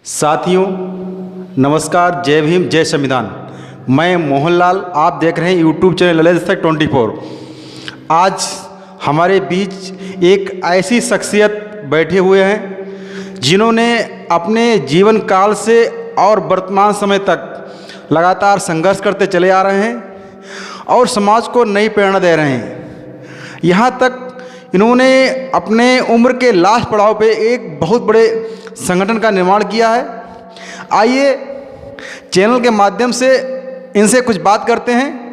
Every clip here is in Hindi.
साथियों नमस्कार, जय भीम जय संविधान। मैं मोहनलाल, आप देख रहे हैं यूट्यूब चैनल ललित दस्तक 24। आज हमारे बीच एक ऐसी शख्सियत बैठे हुए हैं जिन्होंने अपने जीवन काल से और वर्तमान समय तक लगातार संघर्ष करते चले आ रहे हैं और समाज को नई प्रेरणा दे रहे हैं। यहाँ तक इन्होंने अपने उम्र के लास्ट पड़ाव पे एक बहुत बड़े संगठन का निर्माण किया है। आइए चैनल के माध्यम से इनसे कुछ बात करते हैं।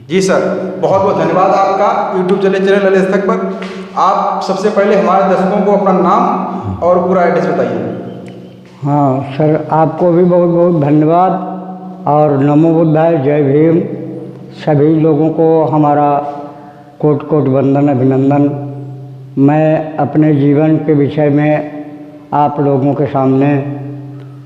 जी सर, बहुत बहुत धन्यवाद आपका यूट्यूब चैनल ललित दस्तक पर। आप सबसे पहले हमारे दर्शकों को अपना नाम और पूरा एड्रेस बताइए। हाँ सर, आपको भी बहुत बहुत धन्यवाद और नमो बुद्धाय, जय भीम। सभी लोगों को हमारा कोटि कोटि वंदन, अभिनंदन। मैं अपने जीवन के विषय में आप लोगों के सामने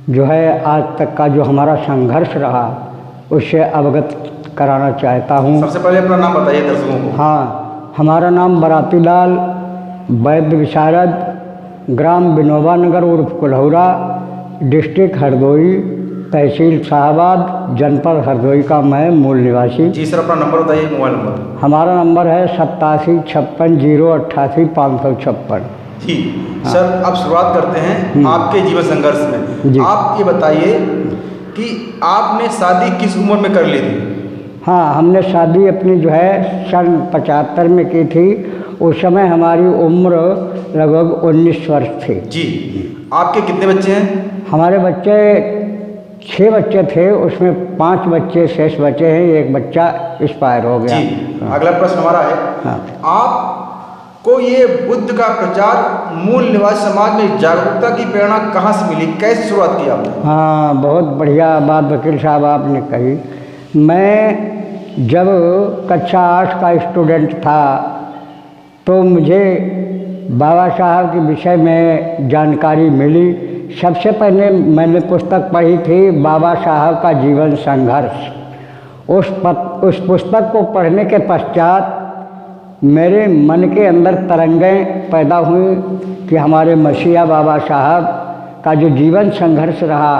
जो है आज तक का जो हमारा संघर्ष रहा उससे अवगत कराना चाहता हूँ। सबसे पहले अपना नाम बताइए दर्शकों को। हाँ, हमारा नाम बराती लाल, वैद्य विशारद, ग्राम विनोबा नगर उर्फ कुल्हौरा, डिस्ट्रिक्ट हरदोई, तहसील शाहबाद, जनपद हरदोई का मैं मूल निवासी। जी सर, अपना नंबर बताइए, मोबाइल नंबर। हमारा नंबर है 8756088556। जी सर, अब शुरुआत करते हैं आपके जीवन संघर्ष में। जी। आप ये बताइए कि आपने शादी किस उम्र में कर ली थी? हाँ, हमने शादी अपनी जो है सन 75 में की थी। उस समय हमारी उम्र लगभग 19 वर्ष थी। जी। आपके कितने बच्चे हैं? हमारे बच्चे 6 बच्चे थे, उसमें 5 बच्चे शेष बचे हैं, एक बच्चा एक्सपायर हो गया। जी। अगला प्रश्न हमारा है, आपको ये बुद्ध का प्रचार मूल निवासी समाज में जागरूकता की प्रेरणा कहाँ से मिली, कैसे शुरुआत की आपने? हाँ, बहुत बढ़िया बात वकील साहब आपने कही। मैं जब कक्षा 8 का स्टूडेंट था तो मुझे बाबा साहब के विषय में जानकारी मिली। सबसे पहले मैंने पुस्तक पढ़ी थी बाबा साहब का जीवन संघर्ष। उस पुस्तक को पढ़ने के पश्चात मेरे मन के अंदर तरंगें पैदा हुई कि हमारे मसीहा बाबा साहब का जो जीवन संघर्ष रहा,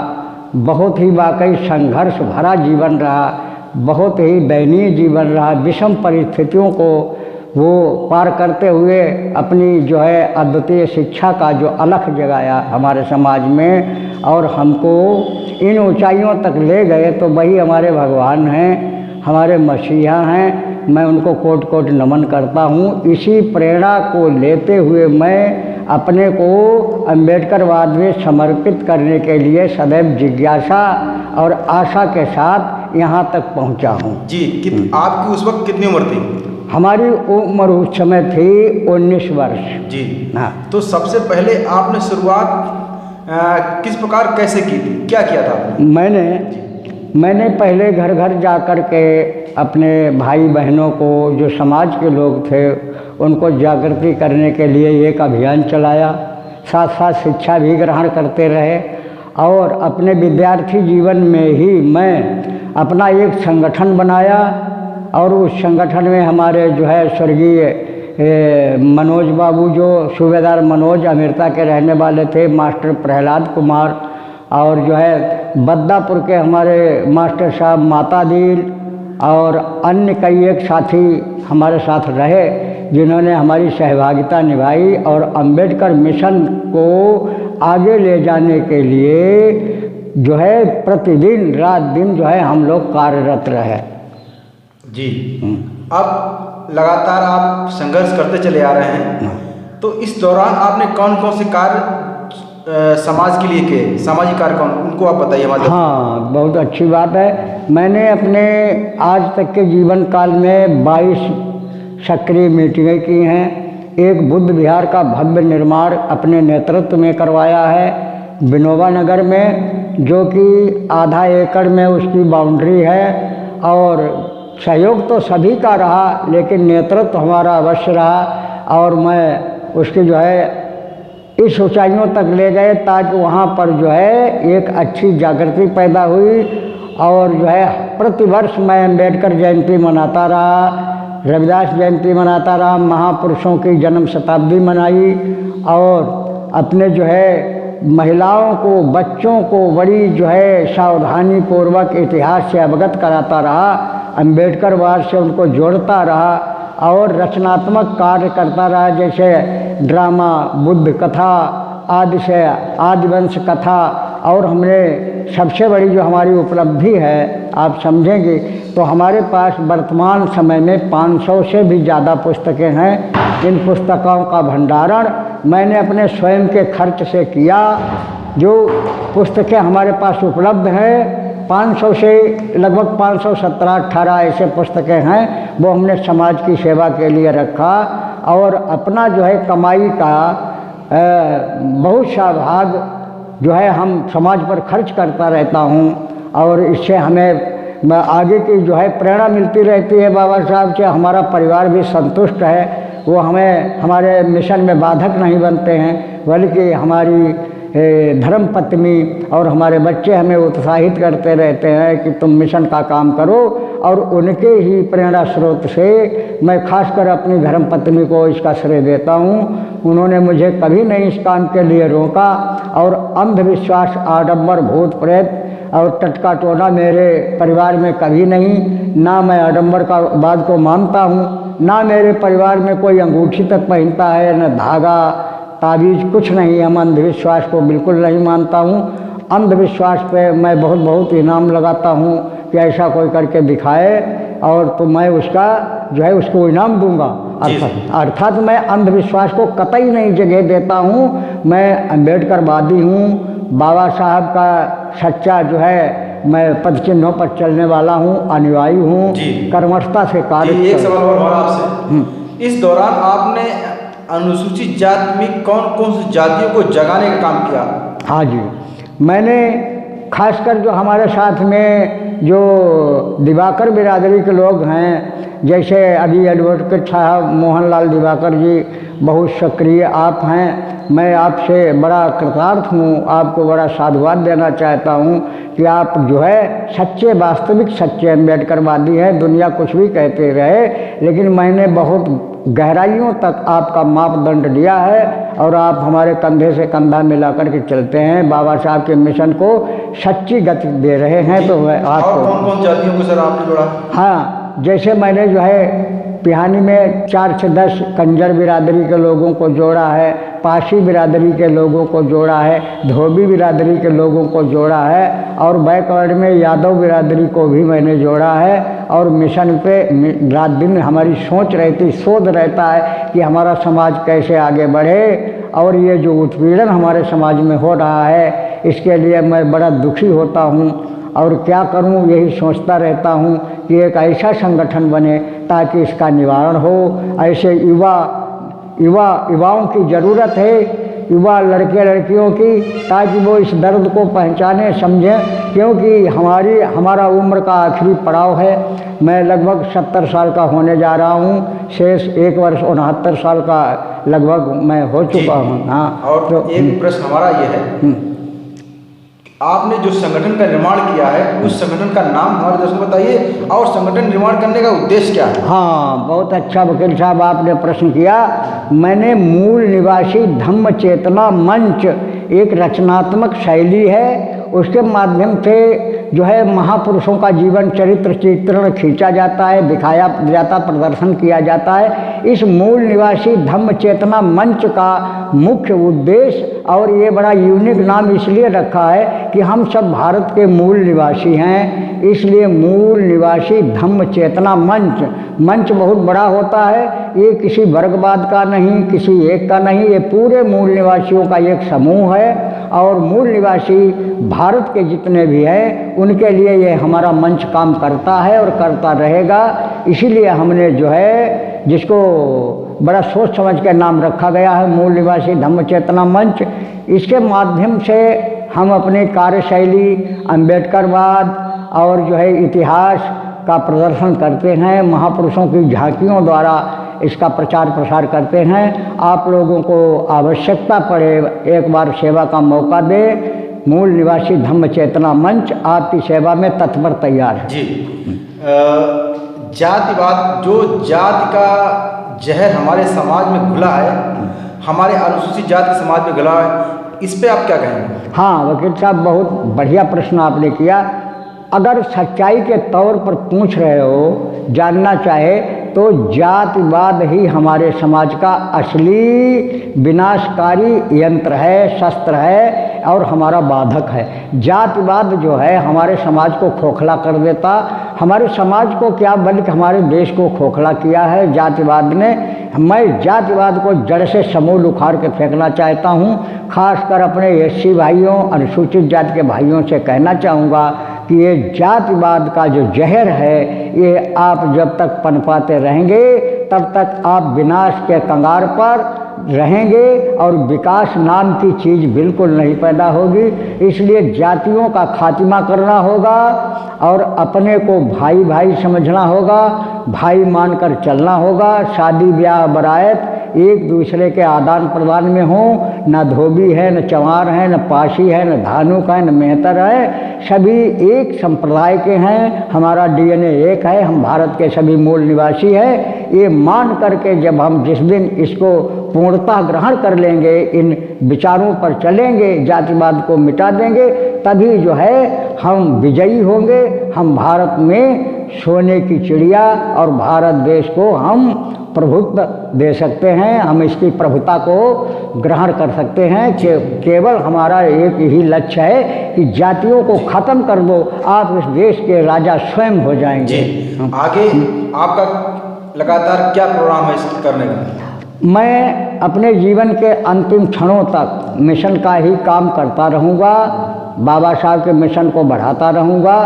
बहुत ही वाकई संघर्ष भरा जीवन रहा, बहुत ही दयनीय जीवन रहा। विषम परिस्थितियों को वो पार करते हुए अपनी जो है अद्वितीय शिक्षा का जो अलख जगाया हमारे समाज में और हमको इन ऊंचाइयों तक ले गए, तो वही हमारे भगवान हैं, हमारे मसीहा हैं। मैं उनको कोटि कोटि नमन करता हूँ। इसी प्रेरणा को लेते हुए मैं अपने को अम्बेडकरवाद में समर्पित करने के लिए सदैव जिज्ञासा और आशा के साथ यहाँ तक पहुँचा हूँ। जी। आपकी उस वक्त कितनी उम्र थी? हमारी उम्र उस समय थी 19 वर्ष। जी। हाँ। तो सबसे पहले आपने शुरुआत किस प्रकार कैसे की थी, क्या किया था आपने? मैंने पहले घर घर जा कर के अपने भाई बहनों को, जो समाज के लोग थे, उनको जागृति करने के लिए एक अभियान चलाया। साथ साथ शिक्षा भी ग्रहण करते रहे और अपने विद्यार्थी जीवन में ही मैं अपना एक संगठन बनाया और उस संगठन में हमारे जो है स्वर्गीय मनोज बाबू, जो सूबेदार मनोज अमेरिका के रहने वाले थे, मास्टर प्रहलाद कुमार, और जो है बद्दापुर के हमारे मास्टर साहब माता दील और अन्य कई एक साथी हमारे साथ रहे जिन्होंने हमारी सहभागिता निभाई और अंबेडकर मिशन को आगे ले जाने के लिए जो है प्रतिदिन रात दिन जो है हम लोग कार्यरत रहे। जी। अब लगातार आप संघर्ष करते चले आ रहे हैं, तो इस दौरान आपने कौन कौन से कार्य समाज के लिए किए, सामाजिक कार्य कौन, उनको आप बताइए हमारे। हाँ, बहुत अच्छी बात है। मैंने अपने आज तक के जीवन काल में 22 सक्रिय मीटिंगें की हैं। एक बुद्ध विहार का भव्य निर्माण अपने नेतृत्व में करवाया है विनोबा नगर में, जो कि आधा एकड़ में उसकी बाउंड्री है और सहयोग तो सभी का रहा लेकिन नेतृत्व हमारा अवश्य रहा और मैं उसकी जो है इस ऊंचाइयों तक ले गए ताकि वहाँ पर जो है एक अच्छी जागृति पैदा हुई और जो है प्रतिवर्ष मैं अम्बेडकर जयंती मनाता रहा, रविदास जयंती मनाता रहा, महापुरुषों की जन्म शताब्दी मनाई और अपने जो है महिलाओं को, बच्चों को बड़ी जो है सावधानी पूर्वक इतिहास से अवगत कराता रहा, अम्बेडकरवाद से उनको जोड़ता रहा और रचनात्मक कार्य करता रहा, जैसे ड्रामा, बुद्ध कथा आदि से आदिवंश कथा। और हमने सबसे बड़ी जो हमारी उपलब्धि है आप समझेंगे तो हमारे पास वर्तमान समय में 500 से भी ज़्यादा पुस्तकें हैं। इन पुस्तकों का भंडारण मैंने अपने स्वयं के खर्च से किया। जो पुस्तकें हमारे पास उपलब्ध हैं 500 से लगभग 517-18 ऐसे पुस्तकें हैं, वो हमने समाज की सेवा के लिए रखा और अपना जो है कमाई का बहुत सा भाग जो है हम समाज पर खर्च करता रहता हूँ और इससे हमें आगे की जो है प्रेरणा मिलती रहती है बाबा साहब से। हमारा परिवार भी संतुष्ट है, वो हमें हमारे मिशन में बाधक नहीं बनते हैं, बल्कि हमारी धर्म पत्नी और हमारे बच्चे हमें उत्साहित करते रहते हैं कि तुम मिशन का काम करो। और उनके ही प्रेरणा स्रोत से मैं खासकर अपनी धर्म पत्नी को इसका श्रेय देता हूँ। उन्होंने मुझे कभी नहीं इस काम के लिए रोका और अंधविश्वास, आडंबर, भूत प्रेत और टटका टोना मेरे परिवार में कभी नहीं। ना मैं आडंबर का बात को मानता हूँ, ना मेरे परिवार में कोई अंगूठी तक पहनता है, न धागा ताबीज, कुछ नहीं। हम अंधविश्वास को बिल्कुल नहीं मानता हूँ। अंधविश्वास पे मैं बहुत बहुत इनाम लगाता हूँ कि ऐसा कोई करके दिखाए और तो मैं उसका जो है उसको इनाम दूंगा। अर्थात मैं अंधविश्वास को कतई नहीं जगह देता हूँ। मैं अम्बेडकरवादी हूँ, बाबा साहब का सच्चा जो है मैं पद चिन्हों पर चलने वाला हूँ, अनुयायी हूँ, कर्मठता से कार्य। एक सवाल और आपसे, इस दौरान आपने अनुसूचित जाति में कौन कौन सी जातियों को जगाने का काम किया? हाँ जी, मैंने खासकर जो हमारे साथ में जो दिवाकर बिरादरी के लोग हैं, जैसे अभी एडवोकेट साहब मोहनलाल दिवाकर जी बहुत सक्रिय आप हैं, मैं आपसे बड़ा कृतार्थ हूँ, आपको बड़ा साधुवाद देना चाहता हूँ कि आप जो है सच्चे, वास्तविक सच्चे अम्बेडकरवादी हैं। दुनिया कुछ भी कहते रहे, लेकिन मैंने बहुत गहराइयों तक आपका मापदंड दिया है और आप हमारे कंधे से कंधा मिलाकर के चलते हैं, बाबा साहब के मिशन को सच्ची गति दे रहे हैं। तो मैं आपको कौन कौन जातियों को सर आपने जोड़ा? हाँ, जैसे मैंने जो है पिहानी में 4 से 10 कंजर बिरादरी के लोगों को जोड़ा है, पाशी बिरादरी के लोगों को जोड़ा है, धोबी बिरादरी के लोगों को जोड़ा है और बैकवर्ड में यादव बिरादरी को भी मैंने जोड़ा है। और मिशन पे रात दिन हमारी सोच रहती, शोध रहता है कि हमारा समाज कैसे आगे बढ़े। और ये जो उत्पीड़न हमारे समाज में हो रहा है, इसके लिए मैं बड़ा दुखी होता हूँ और क्या करूं यही सोचता रहता हूं कि एक ऐसा संगठन बने ताकि इसका निवारण हो। ऐसे युवाओं की ज़रूरत है, युवा लड़के लड़कियों की, ताकि वो इस दर्द को पहचाने, समझें। क्योंकि हमारा उम्र का आखिरी पड़ाव है। मैं लगभग 70 साल का होने जा रहा हूँ, शेष 1 वर्ष 69 साल का लगभग मैं हो चुका हूँ। हाँ, और तो एक प्रश्न हमारा ये है, आपने जो संगठन का निर्माण किया है उस संगठन का नाम हमारे दर्शकों को बताइए और संगठन निर्माण करने का उद्देश्य क्या है? हाँ, बहुत अच्छा वकील साहब आपने प्रश्न किया। मैंने मूल निवासी धम्म चेतना मंच एक रचनात्मक शैली है, उसके माध्यम से जो है महापुरुषों का जीवन चरित्र चित्रण खींचा जाता है, दिखाया जाता, प्रदर्शन किया जाता है। इस मूल निवासी धम्म चेतना मंच का मुख्य उद्देश्य, और ये बड़ा यूनिक नाम इसलिए रखा है कि हम सब भारत के मूल निवासी हैं, इसलिए मूल निवासी धम्म चेतना मंच बहुत बड़ा होता है। ये किसी वर्गवाद का नहीं, किसी एक का नहीं, ये पूरे मूल निवासियों का एक समूह है। और मूल निवासी भारत के जितने भी हैं उनके लिए ये हमारा मंच काम करता है और करता रहेगा। इसीलिए हमने जो है जिसको बड़ा सोच समझ के नाम रखा गया है मूल निवासी धम्म चेतना मंच, इसके माध्यम से हम अपनी कार्यशैली अम्बेडकरवाद और जो है इतिहास का प्रदर्शन करते हैं, महापुरुषों की झांकियों द्वारा इसका प्रचार प्रसार करते हैं। आप लोगों को आवश्यकता पड़े एक बार सेवा का मौका दे, मूल निवासी धम्म चेतना मंच आपकी सेवा में तत्पर तैयार है। जी, जातिवाद, जो जाति का जहर हमारे समाज में घुला है, हमारे अनुसूचित जाति समाज में गला है, इस पे आप क्या कहेंगे? हाँ वकील साहब, बहुत बढ़िया प्रश्न आपने किया। अगर सच्चाई के तौर पर पूछ रहे हो, जानना चाहे, तो जातिवाद ही हमारे समाज का असली विनाशकारी यंत्र है, शस्त्र है और हमारा बाधक है। जातिवाद जो है हमारे समाज को खोखला कर देता, हमारे समाज को क्या बल्कि हमारे देश को खोखला किया है जातिवाद ने। मैं जातिवाद को जड़ से समूल उखाड़ के फेंकना चाहता हूँ। खासकर अपने एससी भाइयों, अनुसूचित जाति के भाइयों से कहना चाहूँगा कि ये जातिवाद का जो जहर है, ये आप जब तक पनपाते रहेंगे तब तक आप विनाश के कंगार पर रहेंगे और विकास नाम की चीज़ बिल्कुल नहीं पैदा होगी। इसलिए जातियों का खात्मा करना होगा और अपने को भाई भाई समझना होगा, भाई मानकर चलना होगा। शादी ब्याह बरायत एक दूसरे के आदान प्रदान में हो, न धोबी है, न चंवार है, न पाशी है, न धानुक है, न मेहतर है, सभी एक संप्रदाय के हैं। हमारा डीएनए एक है, हम भारत के सभी मूल निवासी हैं। ये मान करके जब हम जिस दिन इसको पूर्णतः ग्रहण कर लेंगे, इन विचारों पर चलेंगे, जातिवाद को मिटा देंगे, तभी जो है हम विजयी होंगे। हम भारत में सोने की चिड़िया और भारत देश को हम प्रभुत्व दे सकते हैं, हम इसकी प्रभुता को ग्रहण कर सकते हैं। केवल हमारा एक ही लक्ष्य है कि जातियों को ख़त्म कर दो, आप इस देश के राजा स्वयं हो जाएंगे। आगे आपका लगातार क्या प्रोग्राम है इसको करने का? मैं अपने जीवन के अंतिम क्षणों तक मिशन का ही काम करता रहूँगा, बाबा साहब के मिशन को बढ़ाता रहूँगा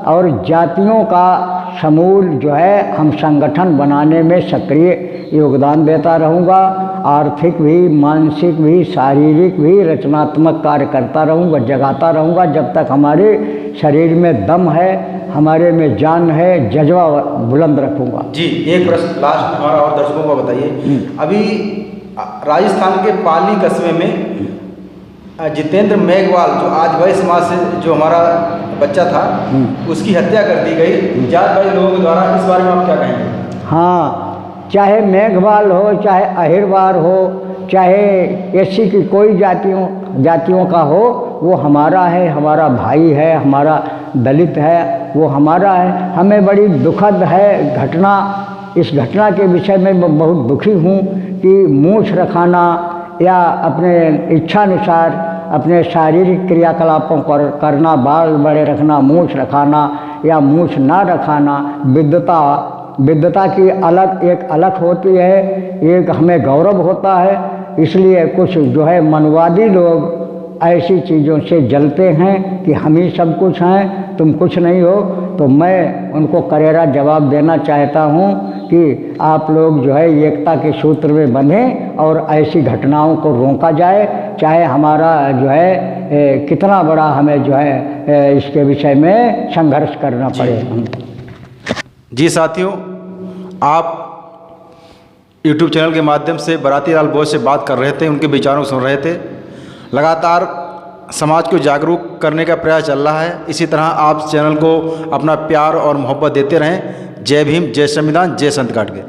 और जातियों का समूल जो है हम संगठन बनाने में सक्रिय योगदान देता रहूँगा। आर्थिक भी, मानसिक भी, शारीरिक भी रचनात्मक कार्य करता रहूँगा, जगाता रहूँगा जब तक हमारे शरीर में दम है, हमारे में जान है, जज्बा बुलंद रखूँगा। जी, एक प्रश्न लास्ट हमारा और दर्शकों को बताइए। अभी राजस्थान के पाली कस्बे में जितेंद्र मेघवाल, जो आज वैश्य समाज से जो हमारा बच्चा था, उसकी हत्या कर दी गई जातवादी लोगों के द्वारा, इस बारे में आप क्या कहेंगे? हाँ, चाहे मेघवाल हो, चाहे अहिरवार हो, चाहे एससी की कोई जातियों का हो, वो हमारा है, हमारा भाई है, हमारा दलित है, वो हमारा है। हमें बड़ी दुखद है घटना, इस घटना के विषय में मैं बहुत दुखी हूँ कि मूछ रखाना या अपने इच्छानुसार अपने शारीरिक क्रियाकलापों पर करना, बाल बड़े रखना, मूछ रखाना या मूछ ना रखाना, विद्वता की एक अलग होती है, एक हमें गौरव होता है। इसलिए कुछ जो है मनवादी लोग ऐसी चीज़ों से जलते हैं कि हम ही सब कुछ हैं, तुम कुछ नहीं हो। तो मैं उनको करेरा जवाब देना चाहता हूँ कि आप लोग जो है एकता के सूत्र में बंधें और ऐसी घटनाओं को रोका जाए, चाहे हमारा जो है कितना बड़ा हमें जो है इसके विषय में संघर्ष करना पड़े। जी साथियों, आप YouTube चैनल के माध्यम से बाराती लाल बोस से बात कर रहे थे, उनके विचारों सुन रहे थे। लगातार समाज को जागरूक करने का प्रयास चल रहा है। इसी तरह आप चैनल को अपना प्यार और मोहब्बत देते रहें। जय भीम, जय संविधान, जय संत गाडगे।